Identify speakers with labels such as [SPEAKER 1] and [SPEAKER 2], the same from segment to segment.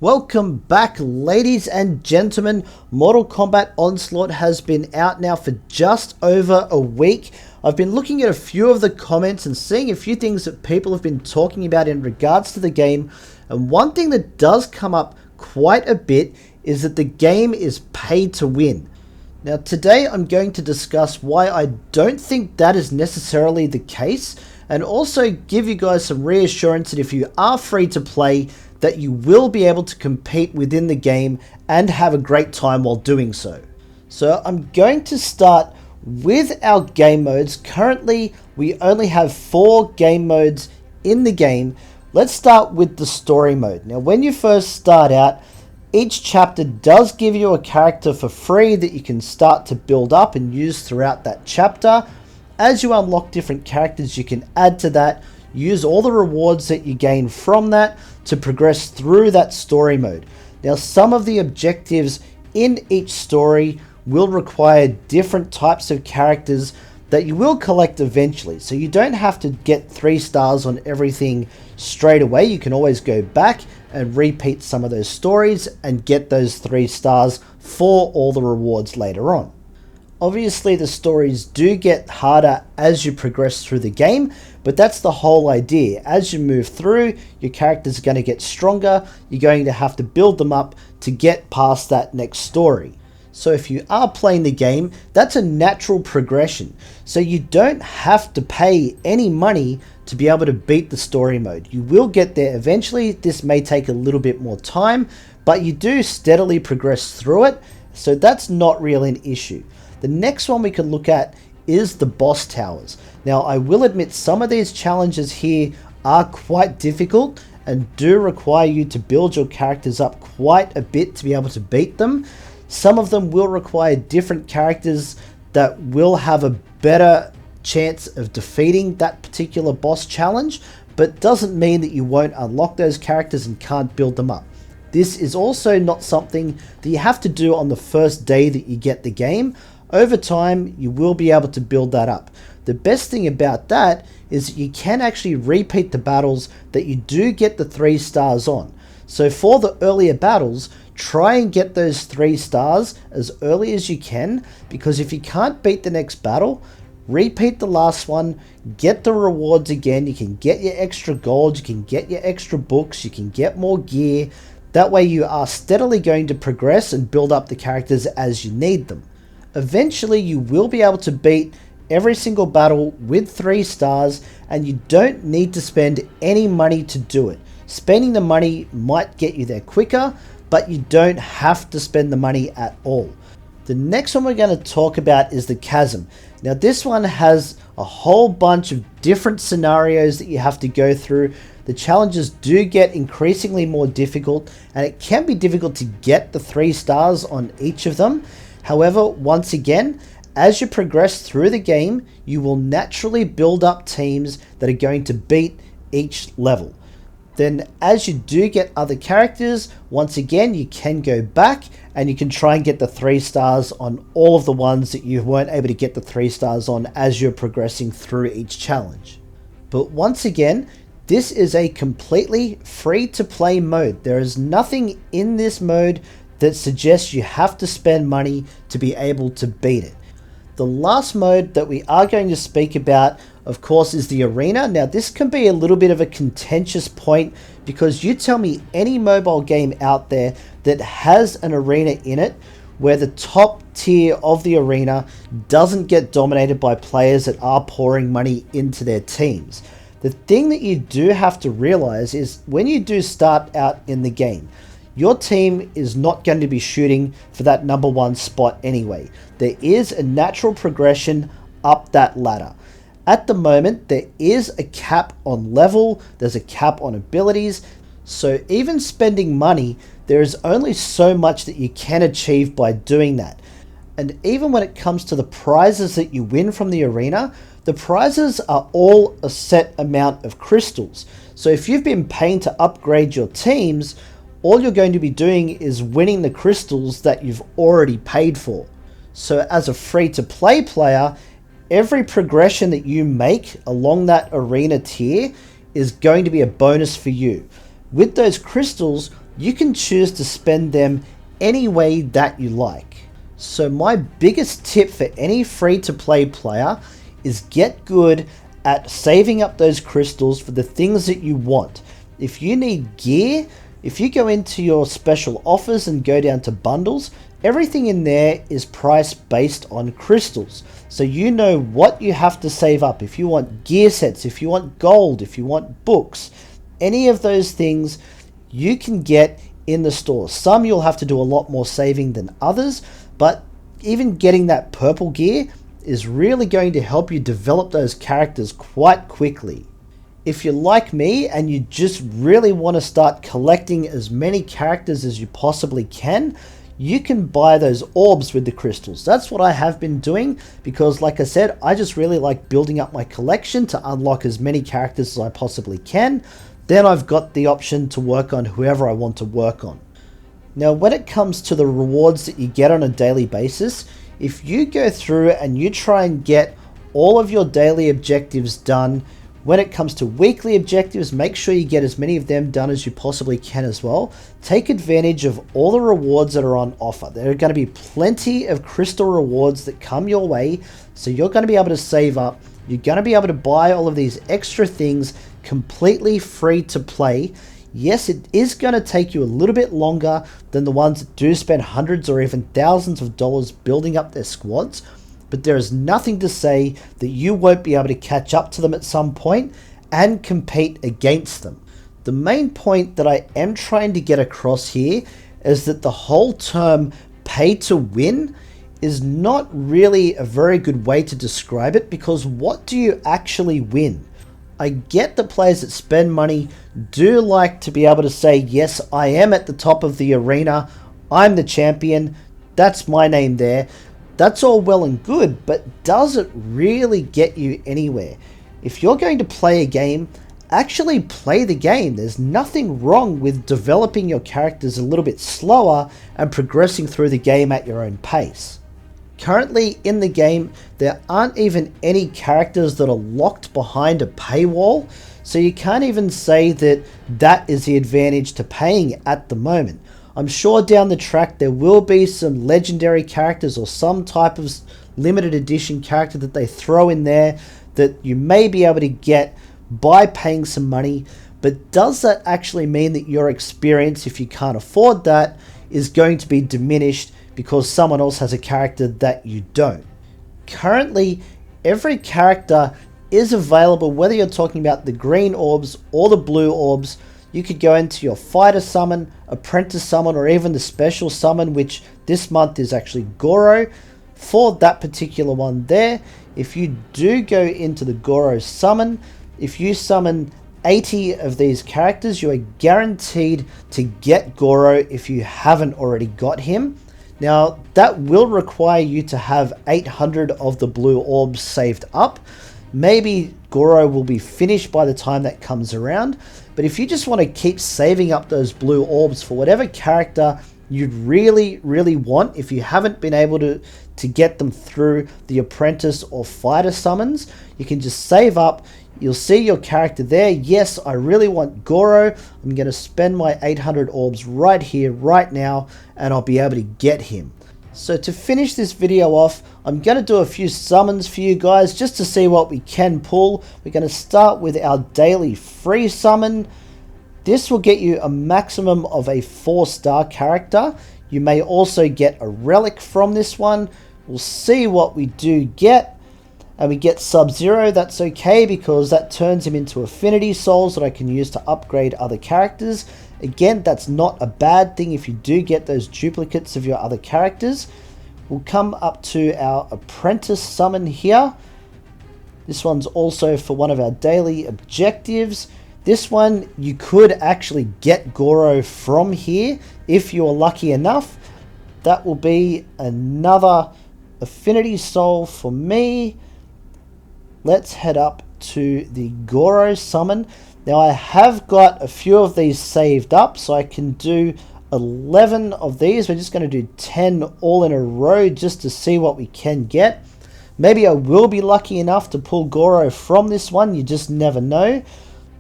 [SPEAKER 1] Welcome back, ladies and gentlemen. Mortal Kombat Onslaught has been out now for just over a week. I've been looking at a few of the comments and seeing a few things that people have been talking about in regards to the game. And one thing that does come up quite a bit is that the game is pay to win. Now today I'm going to discuss why I don't think that is necessarily the case, and also give you guys some reassurance that if you are free to play, that you will be able to compete within the game and have a great time while doing so. So I'm going to start with our game modes. Currently, we only have 4 game modes in the game. Let's start with the story mode. Now, when you first start out, each chapter does give you a character for free that you can start to build up and use throughout that chapter. As you unlock different characters, you can add to that, use all the rewards that you gain from that to progress through that story mode. Now, some of the objectives in each story will require different types of characters that you will collect eventually. So you don't have to get 3 stars on everything straight away. You can always go back and repeat some of those stories and get those 3 stars for all the rewards later on. Obviously, the stories do get harder as you progress through the game, but that's the whole idea. As you move through, your characters are going to get stronger. You're going to have to build them up to get past that next story. So if you are playing the game, that's a natural progression. So you don't have to pay any money to be able to beat the story mode. You will get there eventually. This may take a little bit more time, but you do steadily progress through it. So that's not really an issue. The next one we can look at is the boss towers. Now, I will admit some of these challenges here are quite difficult and do require you to build your characters up quite a bit to be able to beat them. Some of them will require different characters that will have a better chance of defeating that particular boss challenge, but doesn't mean that you won't unlock those characters and can't build them up. This is also not something that you have to do on the first day that you get the game. Over time, you will be able to build that up. The best thing about that is that you can actually repeat the battles that you do get the 3 stars on. So for the earlier battles, try and get those 3 stars as early as you can, because if you can't beat the next battle, repeat the last one, get the rewards again. You can get your extra gold, you can get your extra books, you can get more gear. That way you are steadily going to progress and build up the characters as you need them. Eventually, you will be able to beat every single battle with 3 stars, and you don't need to spend any money to do it. Spending the money might get you there quicker, but you don't have to spend the money at all. The next one we're going to talk about is the chasm. Now, this one has a whole bunch of different scenarios that you have to go through. The challenges do get increasingly more difficult, and it can be difficult to get the 3 stars on each of them. However, once again, as you progress through the game, you will naturally build up teams that are going to beat each level. Then as you do get other characters, once again, you can go back and you can try and get the 3 stars on all of the ones that you weren't able to get the 3 stars on as you're progressing through each challenge. But once again, this is a completely free to play mode. There is nothing in this mode that suggests you have to spend money to be able to beat it. The last mode that we are going to speak about, of course, is the arena. Now, this can be a little bit of a contentious point, because you tell me any mobile game out there that has an arena in it where the top tier of the arena doesn't get dominated by players that are pouring money into their teams. The thing that you do have to realize is when you do start out in the game, your team is not going to be shooting for that number 1 spot anyway. There is a natural progression up that ladder. At the moment, there is a cap on level, there's a cap on abilities, so even spending money, there is only so much that you can achieve by doing that. And even when it comes to the prizes that you win from the arena, the prizes are all a set amount of crystals. So if you've been paying to upgrade your teams, all you're going to be doing is winning the crystals that you've already paid for. So as a free-to-play player, every progression that you make along that arena tier is going to be a bonus for you. With those crystals, you can choose to spend them any way that you like. So my biggest tip for any free-to-play player is get good at saving up those crystals for the things that you want. If you need gear, if you go into your special offers and go down to bundles, everything in there is priced based on crystals. So you know what you have to save up. If you want gear sets, if you want gold, if you want books, any of those things you can get in the store. Some you'll have to do a lot more saving than others, but even getting that purple gear is really going to help you develop those characters quite quickly. If you're like me and you just really want to start collecting as many characters as you possibly can, you can buy those orbs with the crystals. That's what I have been doing because, like I said, I just really like building up my collection to unlock as many characters as I possibly can. Then I've got the option to work on whoever I want to work on. Now, when it comes to the rewards that you get on a daily basis, if you go through and you try and get all of your daily objectives done, when it comes to weekly objectives, make sure you get as many of them done as you possibly can as well. Take advantage of all the rewards that are on offer. There are going to be plenty of crystal rewards that come your way, so you're going to be able to save up. You're going to be able to buy all of these extra things completely free to play. Yes, it is going to take you a little bit longer than the ones that do spend hundreds or even thousands of dollars building up their squads, but there is nothing to say that you won't be able to catch up to them at some point and compete against them. The main point that I am trying to get across here is that the whole term pay to win is not really a very good way to describe it, because what do you actually win? I get the players that spend money do like to be able to say, yes, I am at the top of the arena, I'm the champion, that's my name there. That's all well and good, but does it really get you anywhere? If you're going to play a game, actually play the game. There's nothing wrong with developing your characters a little bit slower and progressing through the game at your own pace. Currently in the game, there aren't even any characters that are locked behind a paywall, so you can't even say that that is the advantage to paying at the moment. I'm sure down the track there will be some legendary characters or some type of limited edition character that they throw in there that you may be able to get by paying some money, but does that actually mean that your experience, if you can't afford that, is going to be diminished because someone else has a character that you don't? Currently, every character is available, whether you're talking about the green orbs or the blue orbs. You could go into your fighter summon, apprentice summon, or even the special summon, which this month is actually Goro. For that particular one there, if you do go into the Goro summon, if you summon 80 of these characters, you are guaranteed to get Goro if you haven't already got him. Now, that will require you to have 800 of the blue orbs saved up. Maybe Goro will be finished by the time that comes around, but if you just want to keep saving up those blue orbs for whatever character you'd really want, if you haven't been able to get them through the apprentice or fighter summons, you can just save up. You'll see your character there. Yes, I really want Goro. I'm going to spend my 800 orbs right here, right now, and I'll be able to get him. So to finish this video off, I'm going to do a few summons for you guys just to see what we can pull. We're going to start with our daily free summon. This will get you a maximum of a 4-star character. You may also get a relic from this one. We'll see what we do get. And we get Sub-Zero. That's okay because that turns him into affinity souls that I can use to upgrade other characters. Again, that's not a bad thing if you do get those duplicates of your other characters. We'll come up to our apprentice summon here. This one's also for one of our daily objectives. This one, you could actually get Goro from here if you are lucky enough. That will be another affinity soul for me. Let's head up to the Goro summon. Now I have got a few of these saved up, so I can do 11 of these. We're just going to do 10 all in a row just to see what we can get. Maybe I will be lucky enough to pull Goro from this one. You just never know.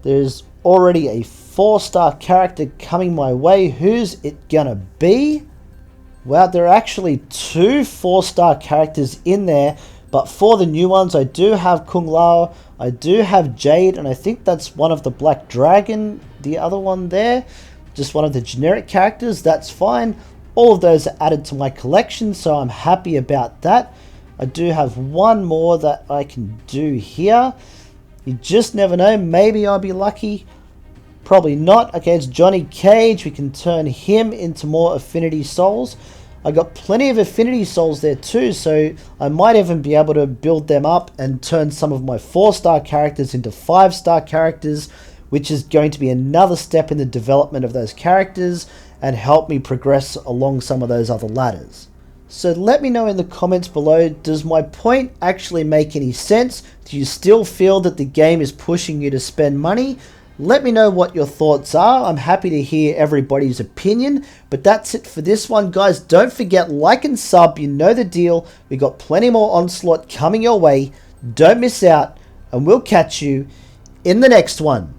[SPEAKER 1] There's already a 4-star character coming my way. Who's it gonna be? Wow, there are actually 2 4-star characters in there. But for the new ones, I do have Kung Lao, I do have Jade, and I think that's one of the Black Dragon, the other one there. Just one of the generic characters, that's fine. All of those are added to my collection, so I'm happy about that. I do have one more that I can do here. You just never know, maybe I'll be lucky. Probably not. Okay, it's Johnny Cage. We can turn him into more Affinity Souls. I got plenty of Affinity Souls there too, so I might even be able to build them up and turn some of my 4-star characters into 5-star characters, which is going to be another step in the development of those characters and help me progress along some of those other ladders. So let me know in the comments below, does my point actually make any sense? Do you still feel that the game is pushing you to spend money? Let me know what your thoughts are. I'm happy to hear everybody's opinion. But that's it for this one, guys. Don't forget, like and sub. You know the deal. We got plenty more Onslaught coming your way. Don't miss out. And we'll catch you in the next one.